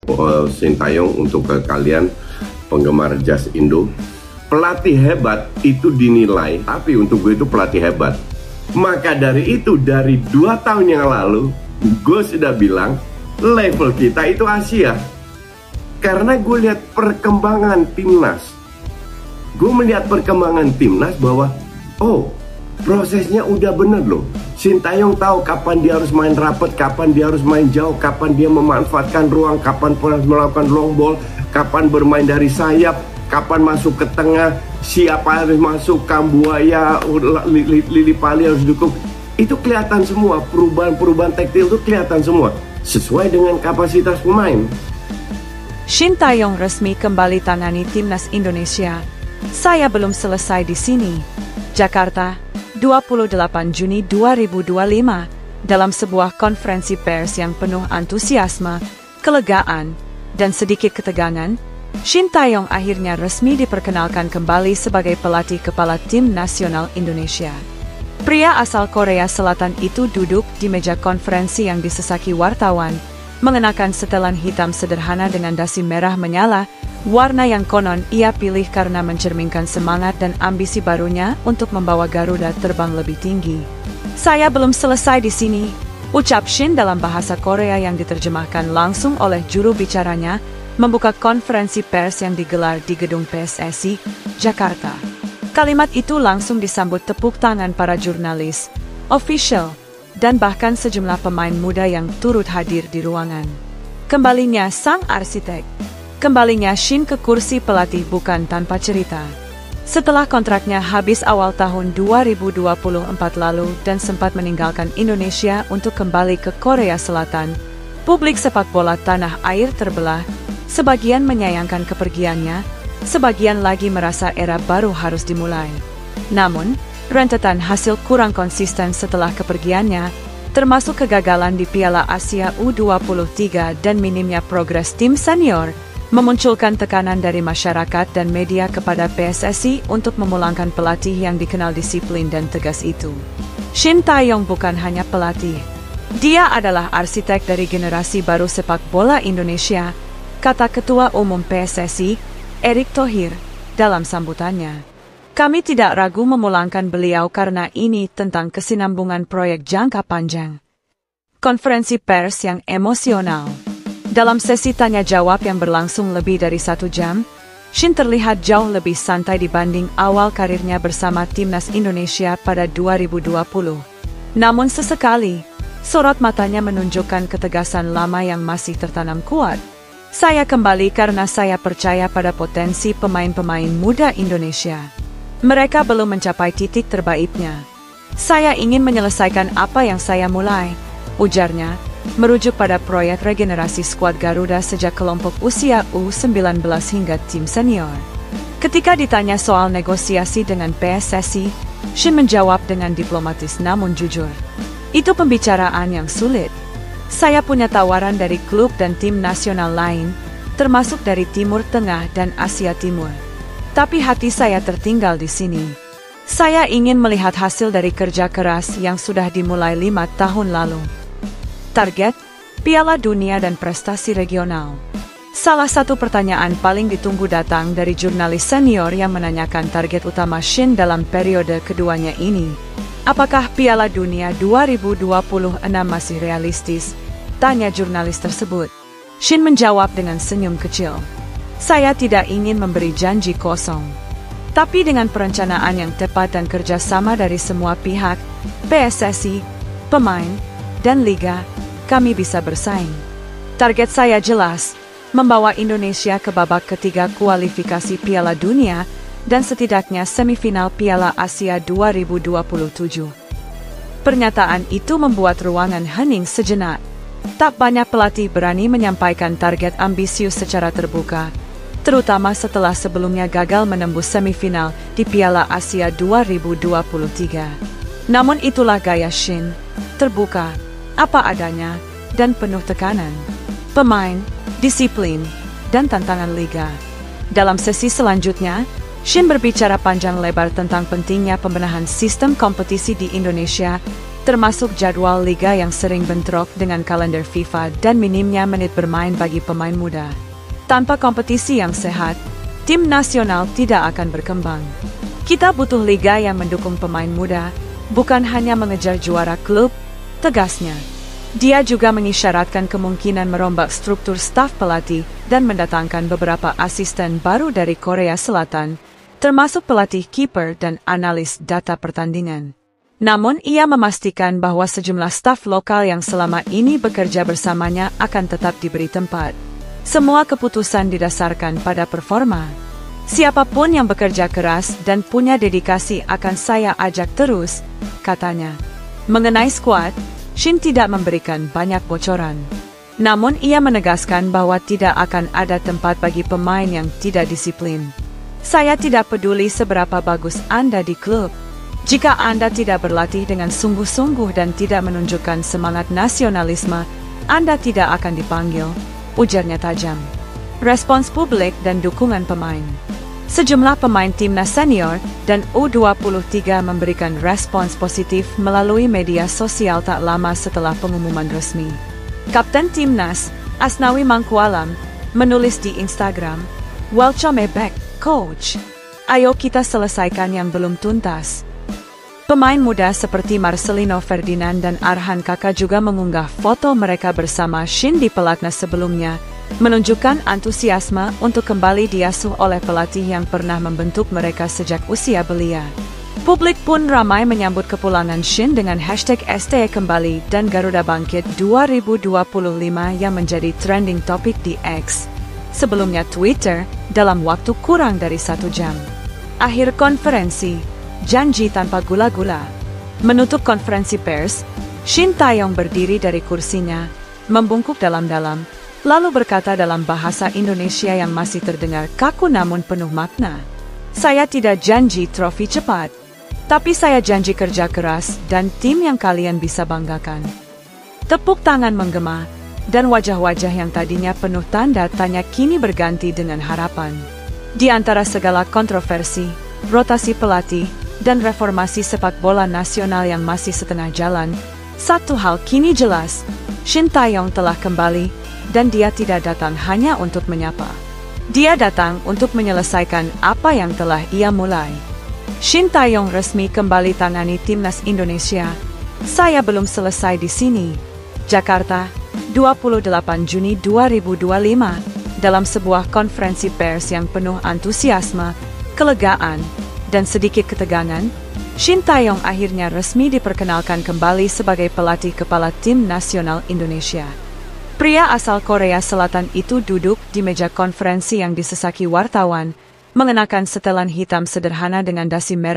Sintayong untuk ke kalian penggemar Jazz Indo. Pelatih hebat itu dinilai, tapi untuk gue itu pelatih hebat. Maka dari itu, dari 2 tahun yang lalu, gue sudah bilang level kita itu Asia. Karena gue lihat perkembangan timnas. Gue melihat perkembangan timnas bahwa, oh, prosesnya udah bener loh. Sintayong tahu kapan dia harus main rapat, kapan dia harus main jauh, kapan dia memanfaatkan ruang, kapan harus melakukan long ball, kapan bermain dari sayap, kapan masuk ke tengah, siapa harus masuk, Kambuaya, Lili Pali harus dukung. Itu kelihatan semua, perubahan taktil itu kelihatan semua, sesuai dengan kapasitas pemain. Sintayong resmi kembali tangani timnas Indonesia. Saya belum selesai di sini. Jakarta, 28 Juni 2025, dalam sebuah konferensi pers yang penuh antusiasme, kelegaan, dan sedikit ketegangan, Sintayong akhirnya resmi diperkenalkan kembali sebagai pelatih kepala tim nasional Indonesia. Pria asal Korea Selatan itu duduk di meja konferensi yang disesaki wartawan, mengenakan setelan hitam sederhana dengan dasi merah menyala, warna yang konon ia pilih karena mencerminkan semangat dan ambisi barunya untuk membawa Garuda terbang lebih tinggi. Saya belum selesai di sini, ucap Shin dalam bahasa Korea yang diterjemahkan langsung oleh juru bicaranya, membuka konferensi pers yang digelar di gedung PSSI, Jakarta. Kalimat itu langsung disambut tepuk tangan para jurnalis, official, dan bahkan sejumlah pemain muda yang turut hadir di ruangan. Kembalinya sang arsitek. Kembalinya Shin ke kursi pelatih bukan tanpa cerita. Setelah kontraknya habis awal tahun 2024 lalu dan sempat meninggalkan Indonesia untuk kembali ke Korea Selatan, publik sepak bola tanah air terbelah, sebagian menyayangkan kepergiannya, sebagian lagi merasa era baru harus dimulai. Namun, rentetan hasil kurang konsisten setelah kepergiannya, termasuk kegagalan di Piala Asia U23 dan minimnya progres tim senior, memunculkan tekanan dari masyarakat dan media kepada PSSI untuk memulangkan pelatih yang dikenal disiplin dan tegas itu. Sintayong bukan hanya pelatih. Dia adalah arsitek dari generasi baru sepak bola Indonesia, kata Ketua Umum PSSI, Erick Thohir, dalam sambutannya. Kami tidak ragu memulangkan beliau karena ini tentang kesinambungan proyek jangka panjang. Konferensi pers yang emosional. Dalam sesi tanya-jawab yang berlangsung lebih dari 1 jam, Shin terlihat jauh lebih santai dibanding awal karirnya bersama timnas Indonesia pada 2020. Namun sesekali, sorot matanya menunjukkan ketegasan lama yang masih tertanam kuat. Saya kembali karena saya percaya pada potensi pemain-pemain muda Indonesia. Mereka belum mencapai titik terbaiknya. Saya ingin menyelesaikan apa yang saya mulai, ujarnya, merujuk pada proyek regenerasi skuad Garuda sejak kelompok usia U19 hingga tim senior. Ketika ditanya soal negosiasi dengan PSSI, Shin menjawab dengan diplomatis namun jujur. Itu pembicaraan yang sulit. Saya punya tawaran dari klub dan tim nasional lain, termasuk dari Timur Tengah dan Asia Timur. Tapi hati saya tertinggal di sini. Saya ingin melihat hasil dari kerja keras yang sudah dimulai 5 tahun lalu. Target, Piala Dunia dan prestasi regional. Salah satu pertanyaan paling ditunggu datang dari jurnalis senior yang menanyakan target utama Shin dalam periode keduanya ini. Apakah Piala Dunia 2026 masih realistis? Tanya jurnalis tersebut. Shin menjawab dengan senyum kecil. Saya tidak ingin memberi janji kosong. Tapi dengan perencanaan yang tepat dan kerjasama dari semua pihak, PSSI, pemain, dan Liga, kami bisa bersaing. Target saya jelas, membawa Indonesia ke babak ketiga kualifikasi Piala Dunia dan setidaknya semifinal Piala Asia 2027. Pernyataan itu membuat ruangan hening sejenak. Tak banyak pelatih berani menyampaikan target ambisius secara terbuka, terutama setelah sebelumnya gagal menembus semifinal di Piala Asia 2023. Namun itulah gaya Shin, terbuka, apa adanya, dan penuh tekanan. Pemain, disiplin, dan tantangan liga. Dalam sesi selanjutnya, Shin berbicara panjang lebar tentang pentingnya pembenahan sistem kompetisi di Indonesia, termasuk jadwal liga yang sering bentrok dengan kalender FIFA dan minimnya menit bermain bagi pemain muda. Tanpa kompetisi yang sehat, tim nasional tidak akan berkembang. Kita butuh liga yang mendukung pemain muda, bukan hanya mengejar juara klub, tegasnya. Dia juga mengisyaratkan kemungkinan merombak struktur staf pelatih dan mendatangkan beberapa asisten baru dari Korea Selatan, termasuk pelatih kiper dan analis data pertandingan. Namun ia memastikan bahwa sejumlah staf lokal yang selama ini bekerja bersamanya akan tetap diberi tempat. Semua keputusan didasarkan pada performa. Siapapun yang bekerja keras dan punya dedikasi akan saya ajak terus, katanya. Mengenai skuad, Shin tidak memberikan banyak bocoran. Namun ia menegaskan bahwa tidak akan ada tempat bagi pemain yang tidak disiplin. Saya tidak peduli seberapa bagus Anda di klub. Jika Anda tidak berlatih dengan sungguh-sungguh dan tidak menunjukkan semangat nasionalisme, Anda tidak akan dipanggil, ujarnya tajam. Respons publik dan dukungan pemain. Sejumlah pemain timnas senior dan U23 memberikan respons positif melalui media sosial tak lama setelah pengumuman resmi. Kapten timnas, Asnawi Mangkualam, menulis di Instagram, "Welcome back, coach. Ayo kita selesaikan yang belum tuntas." Pemain muda seperti Marcelino Ferdinand dan Arhan Kakak juga mengunggah foto mereka bersama Shin di pelatnas sebelumnya, menunjukkan antusiasme untuk kembali diasuh oleh pelatih yang pernah membentuk mereka sejak usia belia. Publik pun ramai menyambut kepulangan Shin dengan hashtag STE Kembali dan Garuda Bangkit 2025 yang menjadi trending topik di X. Sebelumnya Twitter, dalam waktu kurang dari 1 jam. Akhir konferensi. Janji tanpa gula-gula. Menutup konferensi pers, Shin Tae-yong berdiri dari kursinya, membungkuk dalam-dalam, lalu berkata dalam bahasa Indonesia yang masih terdengar kaku namun penuh makna. Saya tidak janji trofi cepat, tapi saya janji kerja keras dan tim yang kalian bisa banggakan. Tepuk tangan menggema, dan wajah-wajah yang tadinya penuh tanda tanya kini berganti dengan harapan. Di antara segala kontroversi, rotasi pelatih, dan reformasi sepak bola nasional yang masih setengah jalan, satu hal kini jelas, Shin Tae-yong telah kembali, dan dia tidak datang hanya untuk menyapa. Dia datang untuk menyelesaikan apa yang telah ia mulai. Shin Tae-yong resmi kembali tangani timnas Indonesia. Saya belum selesai di sini. Jakarta, 28 Juni 2025, dalam sebuah konferensi pers yang penuh antusiasme, kelegaan, dan sedikit ketegangan, Shin Tae-yong akhirnya resmi diperkenalkan kembali sebagai pelatih kepala tim nasional Indonesia. Pria asal Korea Selatan itu duduk di meja konferensi yang disesaki wartawan, mengenakan setelan hitam sederhana dengan dasi merah.